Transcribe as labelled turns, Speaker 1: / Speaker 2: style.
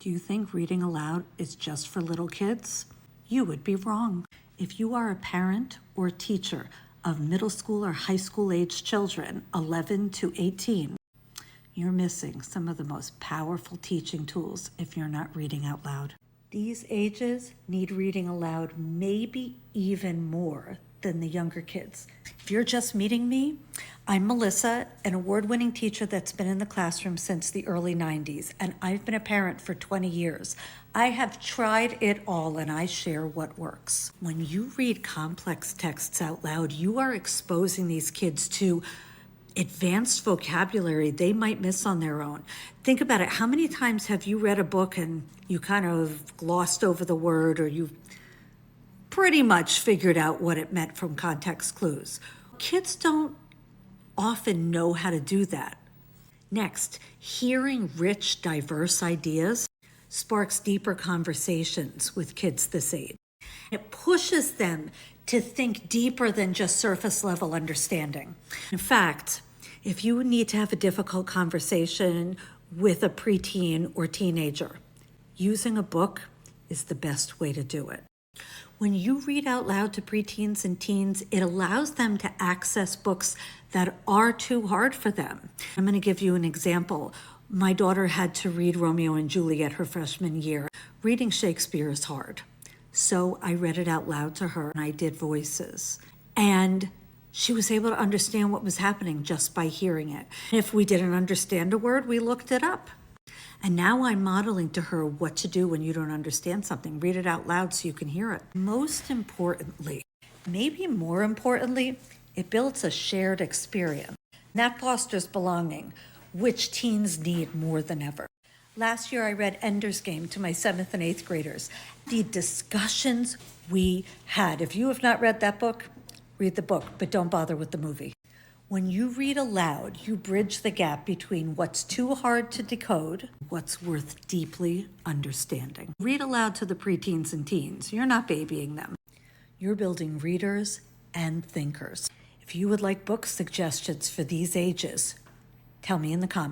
Speaker 1: Do you think reading aloud is just for little kids? You would be wrong. If you are a parent or teacher of middle school or high school age children, 11 to 18, you're missing some of the most powerful teaching tools if you're not reading out loud. These ages need reading aloud maybe even more than the younger kids. If you're just meeting me, I'm Melissa, an award-winning teacher that's been in the classroom since the early 90s, and I've been a parent for 20 years. I have tried it all, and I share what works. When you read complex texts out loud, you are exposing these kids to advanced vocabulary they might miss on their own. Think about it. How many times have you read a book and you kind of glossed over the word, or you pretty much figured out what it meant from context clues? Kids don't often know how to do that. Next, hearing rich, diverse ideas sparks deeper conversations with kids this age. It pushes them to think deeper than just surface level understanding. In fact, if you need to have a difficult conversation with a preteen or teenager, using a book is the best way to do it. When you read out loud to preteens and teens, it allows them to access books that are too hard for them. I'm going to give you an example. My daughter had to read Romeo and Juliet her freshman year. Reading Shakespeare is hard. So I read it out loud to her, and I did voices. And she was able to understand what was happening just by hearing it. If we didn't understand a word, we looked it up. And now I'm modeling to her what to do when you don't understand something. Read it out loud so you can hear it. Most importantly, maybe more importantly, it builds a shared experience. That fosters belonging, which teens need more than ever. Last year, I read Ender's Game to my 7th and 8th graders. The discussions we had. If you have not read that book, read the book, but don't bother with the movie. When you read aloud, you bridge the gap between what's too hard to decode, what's worth deeply understanding. Read aloud to the preteens and teens. You're not babying them. You're building readers and thinkers. If you would like book suggestions for these ages, tell me in the comments.